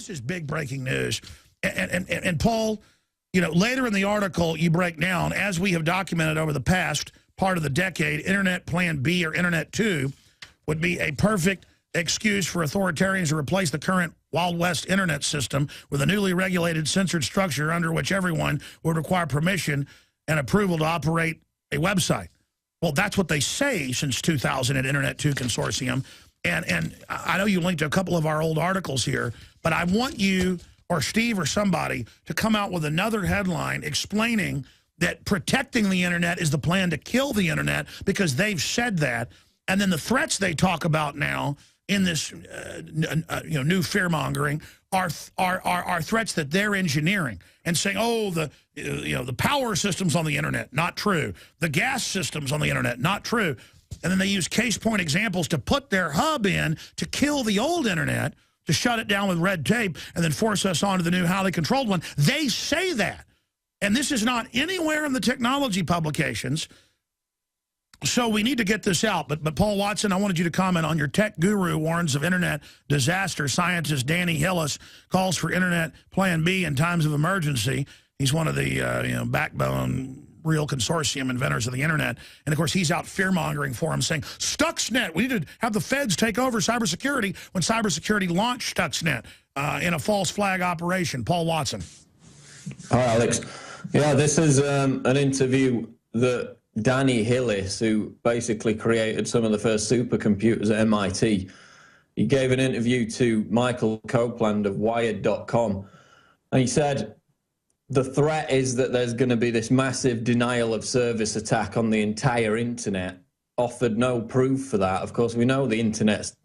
this is big breaking news. And Paul, you know, later in the article, you break down, as we have documented over the past part of the decade, Internet Plan B or Internet 2 would be a perfect excuse for authoritarians to replace the current Wild West Internet system with a newly regulated, censored structure under which everyone would require permission and approval to operate a website. Well, that's what they say since 2000 at Internet 2 Consortium. And I know you linked to a couple of our old articles here, but I want you or Steve or somebody to come out with another headline explaining that protecting the Internet is the plan to kill the Internet, because they've said that. And then the threats they talk about now in this new fear-mongering are threats that they're engineering and saying, oh, the power systems on the Internet, not true. The gas systems on the Internet, not true. And then they use case point examples to put their hub in to kill the old Internet, to shut it down with red tape, and then force us onto the new highly controlled one. They say that. And this is not anywhere in the technology publications. So we need to get this out. But Paul Watson, I wanted you to comment on your tech guru warns of Internet disaster. Scientist Danny Hillis calls for Internet Plan B in times of emergency. He's one of the backbone real consortium inventors of the Internet. And, of course, he's out fear-mongering for him, saying, Stuxnet, we need to have the feds take over cybersecurity, when cybersecurity launched Stuxnet in a false flag operation. Paul Watson. Hi, Alex. Yeah, this is an interview that Danny Hillis, who basically created some of the first supercomputers at MIT, he gave an interview to Michael Copeland of Wired.com, and he said, the threat is that there's going to be this massive denial of service attack on the entire Internet. Offered no proof for that. Of course, we know the Internet's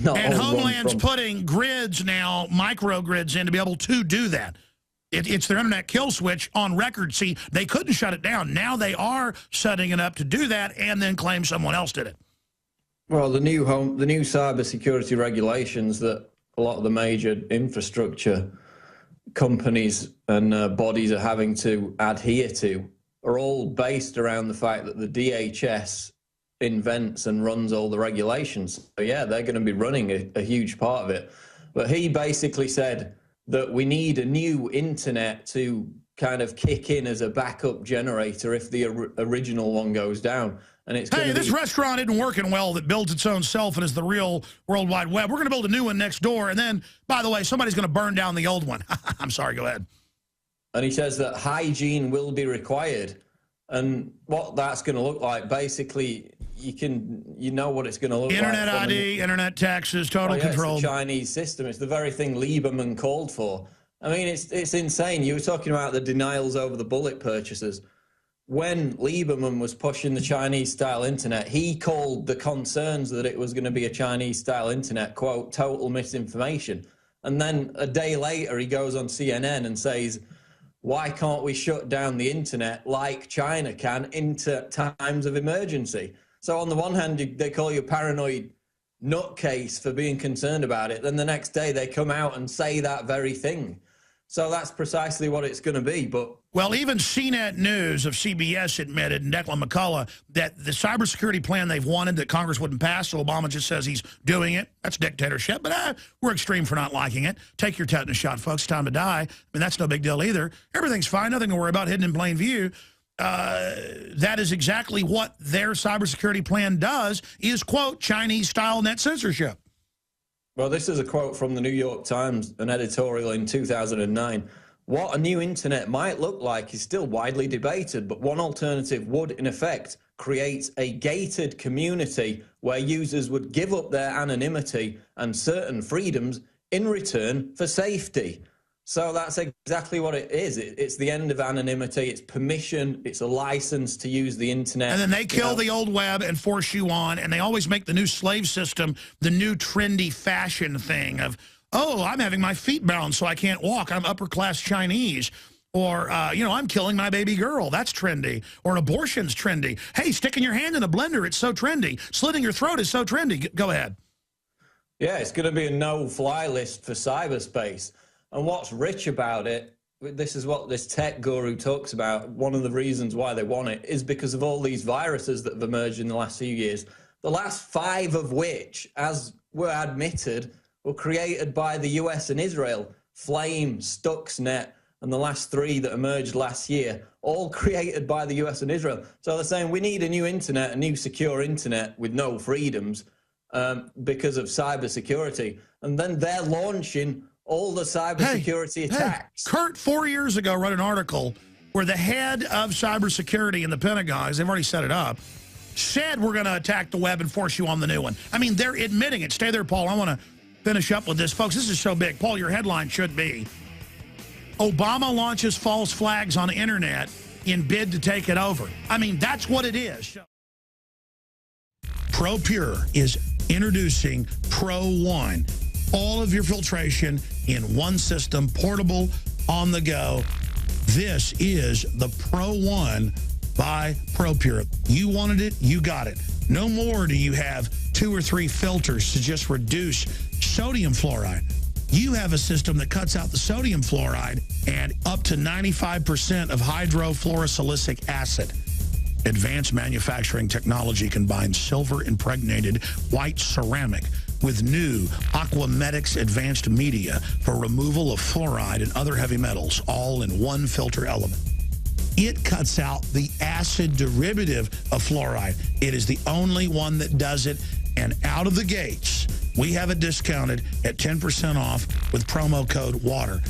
not. And Homeland's putting grids now, microgrids in, to be able to do that. It's their Internet kill switch on record. See, they couldn't shut it down. Now they are setting it up to do that and then claim someone else did it. Well, the new cybersecurity regulations that a lot of the major infrastructure companies and bodies are having to adhere to are all based around the fact that the DHS invents and runs all the regulations. So yeah, they're going to be running a huge part of it. But he basically said that we need a new Internet to kind of kick in as a backup generator if the original one goes down. And it's hey, this restaurant isn't working well that builds its own self and is the real World Wide Web. We're going to build a new one next door. And then, by the way, somebody's going to burn down the old one. I'm sorry, go ahead. And he says that hygiene will be required. And what that's going to look like, basically, you know what it's going to look like. Internet ID, Internet taxes, total control. It's the Chinese system. It's the very thing Lieberman called for. I mean, it's insane. You were talking about the denials over the bullet purchases. When Lieberman was pushing the Chinese-style Internet, he called the concerns that it was going to be a Chinese-style Internet, quote, total misinformation. And then a day later, he goes on CNN and says, why can't we shut down the Internet like China can in times of emergency? So on the one hand, they call you a paranoid nutcase for being concerned about it. Then the next day, they come out and say that very thing. So that's precisely what it's going to be. But well, even CNET News of CBS admitted, and Declan McCullough, that the cybersecurity plan they've wanted that Congress wouldn't pass, so Obama just says he's doing it. That's dictatorship, but we're extreme for not liking it. Take your tetanus shot, folks. Time to die. I mean, that's no big deal either. Everything's fine. Nothing to worry about, hidden in plain view. That is exactly what their cybersecurity plan does, is, quote, Chinese-style net censorship. Well, this is a quote from the New York Times, an editorial in 2009. What a new Internet might look like is still widely debated, but one alternative would, in effect, create a gated community where users would give up their anonymity and certain freedoms in return for safety. So that's exactly what it is. It's the end of anonymity. It's permission. It's a license to use the Internet. And then they kill the old web and force you on, and they always make the new slave system the new trendy fashion thing of, oh, I'm having my feet bound so I can't walk. I'm upper-class Chinese. Or, I'm killing my baby girl. That's trendy. Or abortion's trendy. Hey, sticking your hand in a blender, it's so trendy. Slitting your throat is so trendy. Go ahead. Yeah, it's going to be a no-fly list for cyberspace. And what's rich about it, this is what this tech guru talks about, one of the reasons why they want it, is because of all these viruses that have emerged in the last few years, the last 5 of which, as were admitted, were created by the US and Israel. Flame, Stuxnet, and the last 3 that emerged last year, all created by the US and Israel. So they're saying we need a new internet, a new secure internet with no freedoms because of cybersecurity. And then they're launching all the cybersecurity attacks. Kurt, 4 years ago, wrote an article where the head of cybersecurity in the Pentagon, they've already set it up, said we're going to attack the web and force you on the new one. I mean, they're admitting it. Stay there, Paul. I want to finish up with this. Folks, this is so big. Paul, your headline should be, Obama launches false flags on the internet in bid to take it over. I mean, that's what it is. ProPure is introducing Pro One. All of your filtration in one system, portable, on the go. This is the Pro One by ProPure. You wanted it, you got it. No more do you have 2 or 3 filters to just reduce sodium fluoride. You have a system that cuts out the sodium fluoride and up to 95% of hydrofluorosilicic acid. Advanced manufacturing technology combines silver-impregnated white ceramic with new Aquamedics advanced media for removal of fluoride and other heavy metals, all in one filter element. It cuts out the acid derivative of fluoride. It is the only one that does it, and out of the gates, we have it discounted at 10% off with promo code WATER.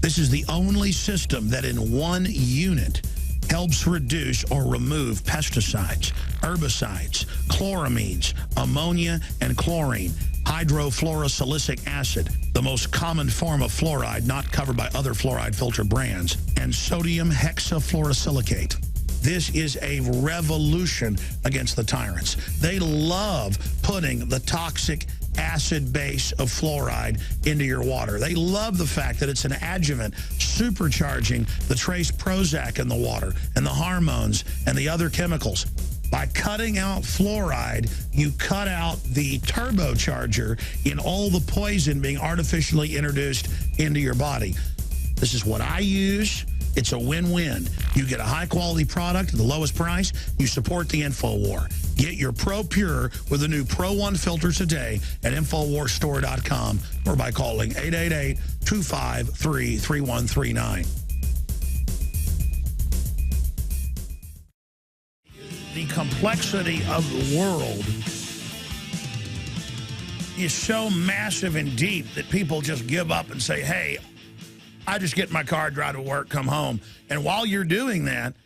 This is the only system that in one unit helps reduce or remove pesticides, herbicides, chloramines, ammonia, and chlorine, hydrofluorosilicic acid, the most common form of fluoride not covered by other fluoride filter brands, and sodium hexafluorosilicate. This is a revolution against the tyrants. They love putting the toxic acid base of fluoride into your water. They love the fact that it's an adjuvant supercharging the trace Prozac in the water and the hormones and the other chemicals. By cutting out fluoride, you cut out the turbocharger in all the poison being artificially introduced into your body. This is what I use. It's a win-win. You get a high-quality product at the lowest price. You support the InfoWar. Get your ProPure with the new Pro One filter today at InfoWarsStore.com or by calling 888-253-3139. The complexity of the world is so massive and deep that people just give up and say, hey, I just get in my car, drive to work, come home. And while you're doing that,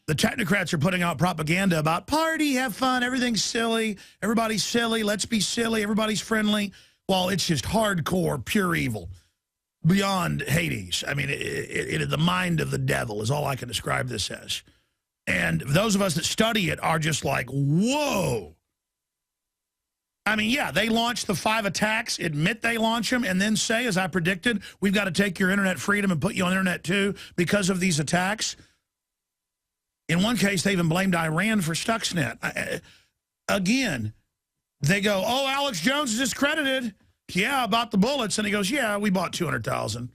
the technocrats are putting out propaganda about party, have fun, everything's silly, everybody's silly, let's be silly, everybody's friendly. Well, it's just hardcore, pure evil, beyond Hades. I mean, the mind of the devil is all I can describe this as. And those of us that study it are just like, whoa. I mean, yeah, they launched the 5 attacks, admit they launch them, and then say, as I predicted, we've got to take your internet freedom and put you on internet too because of these attacks. In one case, they even blamed Iran for Stuxnet. Again, they go, oh, Alex Jones is discredited. Yeah, about the bullets. And he goes, yeah, we bought 200,000.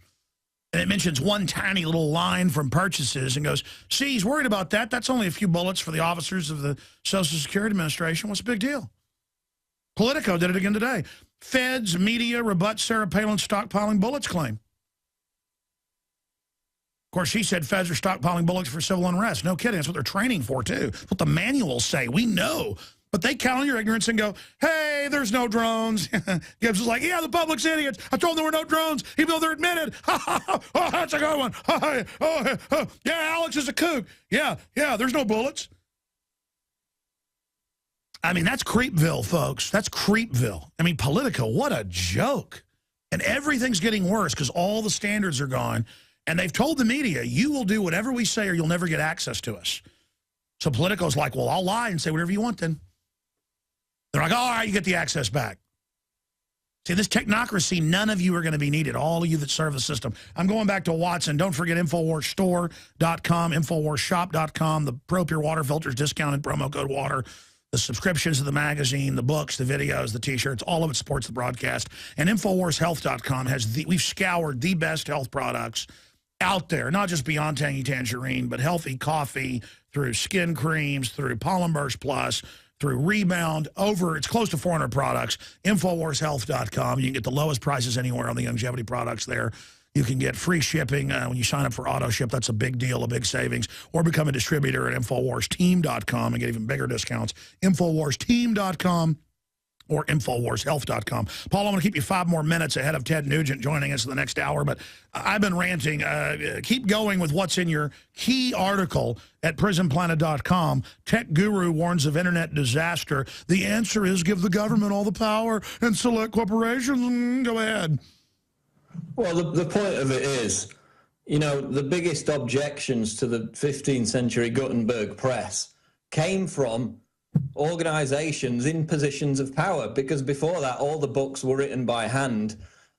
And it mentions one tiny little line from purchases and goes, see, he's worried about that. That's only a few bullets for the officers of the Social Security Administration. What's the big deal? Politico did it again today. Feds, media, rebut Sarah Palin's stockpiling bullets claim. Of course, she said feds are stockpiling bullets for civil unrest. No kidding. That's what they're training for, too. That's what the manuals say. We know. But they count on your ignorance and go, hey, there's no drones. Gibbs is like, yeah, the public's idiots. I told them there were no drones, even though they're admitted. Oh, that's a good one. Yeah, Alex is a kook. Yeah, there's no bullets. I mean, that's Creepville, folks. That's Creepville. I mean, Politico, what a joke. And everything's getting worse because all the standards are gone. And they've told the media, you will do whatever we say or you'll never get access to us. So Politico's like, well, I'll lie and say whatever you want then. They're like, all right, you get the access back. See, this technocracy, none of you are going to be needed, all of you that serve the system. I'm going back to Watson. Don't forget InfoWarsStore.com, InfoWarsShop.com, the ProPure water filters, discounted promo code WATER. The subscriptions to the magazine, the books, the videos, the T-shirts, all of it supports the broadcast. And InfoWarsHealth.com has we've scoured the best health products out there, not just Beyond Tangy Tangerine, but healthy coffee, through skin creams, through Pollen Burst Plus, through Rebound, it's close to 400 products. InfoWarsHealth.com. You can get the lowest prices anywhere on the longevity products there. You can get free shipping when you sign up for AutoShip. That's a big deal, a big savings. Or become a distributor at InfoWarsTeam.com and get even bigger discounts. InfoWarsTeam.com or InfoWarsHealth.com. Paul, I'm going to keep you 5 more minutes ahead of Ted Nugent joining us in the next hour, but I've been ranting. Keep going with what's in your key article at PrisonPlanet.com. Tech guru warns of internet disaster. The answer is give the government all the power and select corporations. Go ahead. Well, the point of it is, you know, the biggest objections to the 15th century Gutenberg press came from organizations in positions of power, because before that, all the books were written by hand.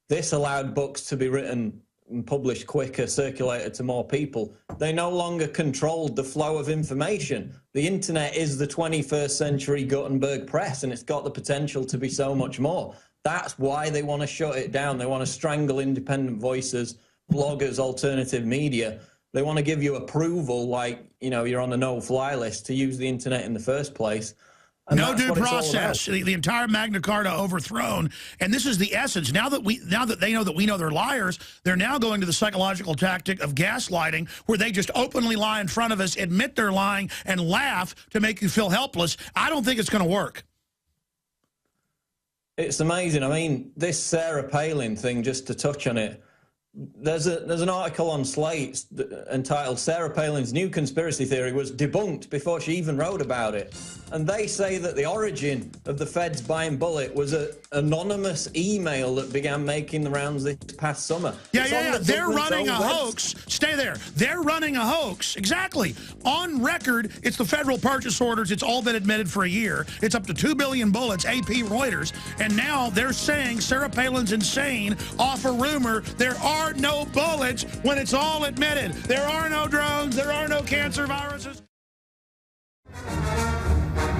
This allowed books to be written and published quicker, circulated to more people. They no longer controlled the flow of information. The internet is the 21st century Gutenberg press, and it's got the potential to be so much more. That's why they want to shut it down. They want to strangle independent voices, bloggers, alternative media. They want to give you approval, like, you know, you're on the no-fly list to use the internet in the first place. And no due process. The entire Magna Carta overthrown, and this is the essence. Now that they know that we know they're liars, they're now going to the psychological tactic of gaslighting, where they just openly lie in front of us, admit they're lying, and laugh to make you feel helpless. I don't think it's going to work. It's amazing. I mean, this Sarah Palin thing, just to touch on it, there's an article on Slate entitled "Sarah Palin's New Conspiracy Theory Was Debunked Before She Even Wrote About It." And they say that the origin of the feds buying Bullet was an anonymous email that began making the rounds this past summer. Yeah. They're running a hoax. Stay there. They're running a hoax. Exactly. On record, it's the federal purchase orders. It's all been admitted for a year. It's up to 2 billion bullets, AP Reuters. And now they're saying Sarah Palin's insane off a rumor. There are no bullets when it's all admitted. There are no drones. There are no cancer viruses.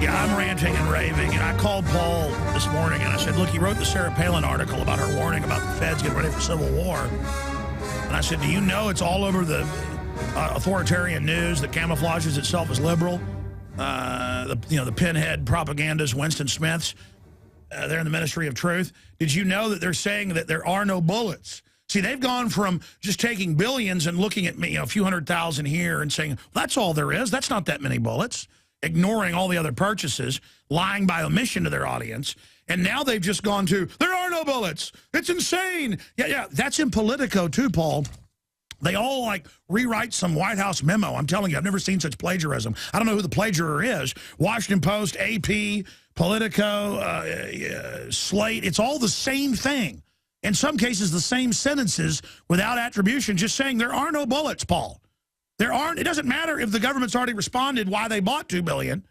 Yeah, I'm ranting and raving, and I called Paul this morning, and I said, look, he wrote the Sarah Palin article about her warning about the feds getting ready for civil war. And I said, do you know it's all over the authoritarian news that camouflages itself as liberal? The pinhead propagandists, Winston Smiths, they're in the Ministry of Truth. Did you know that they're saying that there are no bullets? See, they've gone from just taking billions and looking at a few 100,000 here and saying, well, that's all there is. That's not that many bullets. Ignoring all the other purchases, lying by omission to their audience. And now they've just gone to, there are no bullets. It's insane. Yeah, that's in Politico too, Paul. They all, like, rewrite some White House memo. I'm telling you, I've never seen such plagiarism. I don't know who the plagiarer is. Washington Post, AP, Politico, Slate. It's all the same thing. In some cases, the same sentences without attribution, just saying there are no bullets, Paul. There aren't. It doesn't matter if the government's already responded why they bought $2 billion.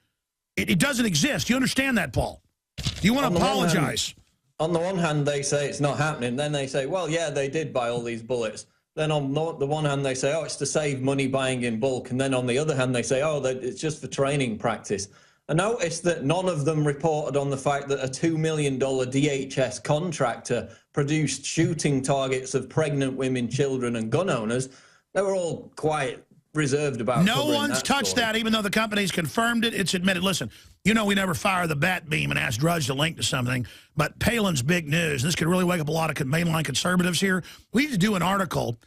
It doesn't exist. You understand that, Paul? Do you want to apologize? On the one hand, they say it's not happening. Then they say, well, yeah, they did buy all these bullets. Then on the one hand, they say, oh, it's to save money buying in bulk. And then on the other hand, they say, oh, it's just for training practice. I noticed that none of them reported on the fact that a $2 million DHS contractor produced shooting targets of pregnant women, children, and gun owners. They were all quite reserved about. No one's touched that, even though the company's confirmed it. It's admitted. Listen, you know we never fire the bat beam and ask Drudge to link to something, but Palin's big news. This could really wake up a lot of mainline conservatives here. We need to do an article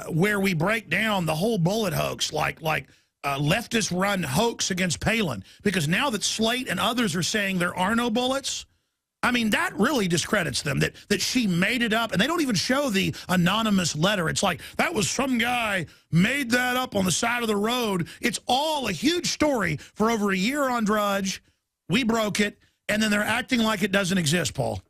where we break down the whole bullet hoax, like leftist run hoax against Palin, because now that Slate and others are saying there are no bullets, I mean, that really discredits them, that she made it up. And they don't even show the anonymous letter. It's like, that was some guy made that up on the side of the road. It's all a huge story for over a year on Drudge. We broke it, and then they're acting like it doesn't exist, Paul.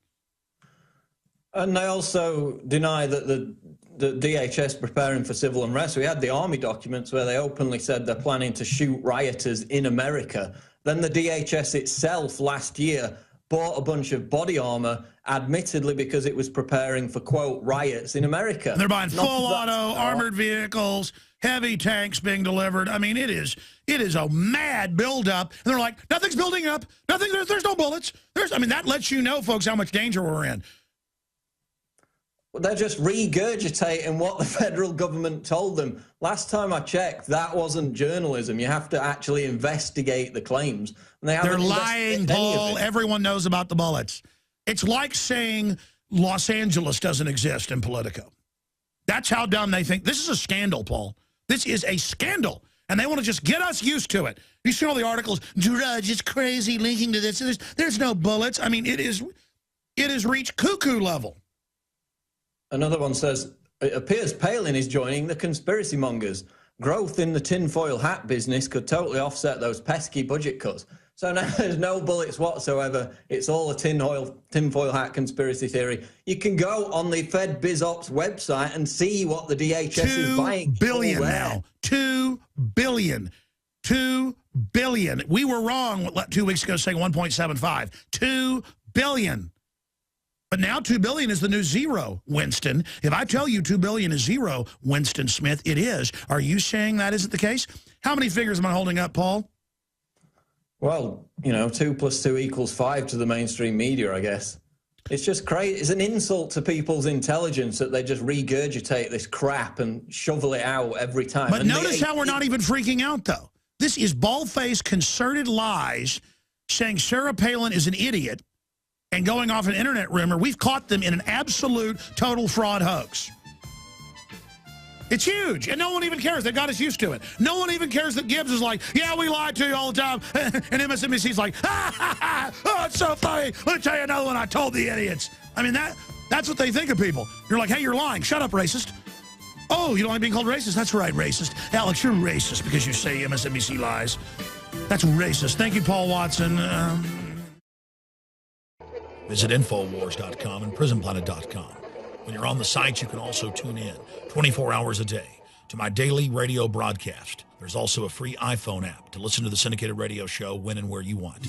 And they also deny that the DHS preparing for civil unrest. We had the Army documents where they openly said they're planning to shoot rioters in America. Then the DHS itself last year bought a bunch of body armor, admittedly because it was preparing for, quote, riots in America. And they're buying full auto, armored vehicles, heavy tanks being delivered. I mean, it is a mad buildup. And they're like, nothing's building up. Nothing. There's no bullets. I mean, that lets you know, folks, how much danger we're in. Well, they're just regurgitating what the federal government told them. Last time I checked, that wasn't journalism. You have to actually investigate the claims. And they're lying, Paul. Everyone knows about the bullets. It's like saying Los Angeles doesn't exist in Politico. That's how dumb they think. This is a scandal, Paul. This is a scandal. And they want to just get us used to it. You see all the articles, Drudge is crazy linking to this. There's no bullets. I mean, it has reached cuckoo level. Another one says, it appears Palin is joining the conspiracy mongers. Growth in the tinfoil hat business could totally offset those pesky budget cuts. So now there's no bullets whatsoever. It's all a tinfoil hat conspiracy theory. You can go on the Fed BizOps website and see what the DHS is buying. $2 billion now. $2 billion. $2 billion. We were wrong 2 weeks ago saying 1.75. $2 billion. But now $2 billion is the new zero, Winston. If I tell you $2 billion is zero, Winston Smith, it is. Are you saying that isn't the case? How many figures am I holding up, Paul? Well, 2 + 2 = 5 to the mainstream media, I guess. It's just crazy. It's an insult to people's intelligence that they just regurgitate this crap and shovel it out every time. But notice how we're not even freaking out, though. This is bald-faced, concerted lies saying Sarah Palin is an idiot and going off an internet rumor. We've caught them in an absolute, total fraud hoax. It's huge, and no one even cares. They got us used to it. No one even cares that Gibbs is like, yeah, we lied to you all the time. And MSNBC's like, oh, it's so funny. Let me tell you another one I told the idiots. I mean, that's what they think of people. You're like, hey, you're lying. Shut up, racist. Oh, you don't like being called racist? That's right, racist. Alex, you're racist because you say MSNBC lies. That's racist. Thank you, Paul Watson. Visit Infowars.com and PrisonPlanet.com. When you're on the site, you can also tune in 24 hours a day to my daily radio broadcast. There's also a free iPhone app to listen to the syndicated radio show when and where you want.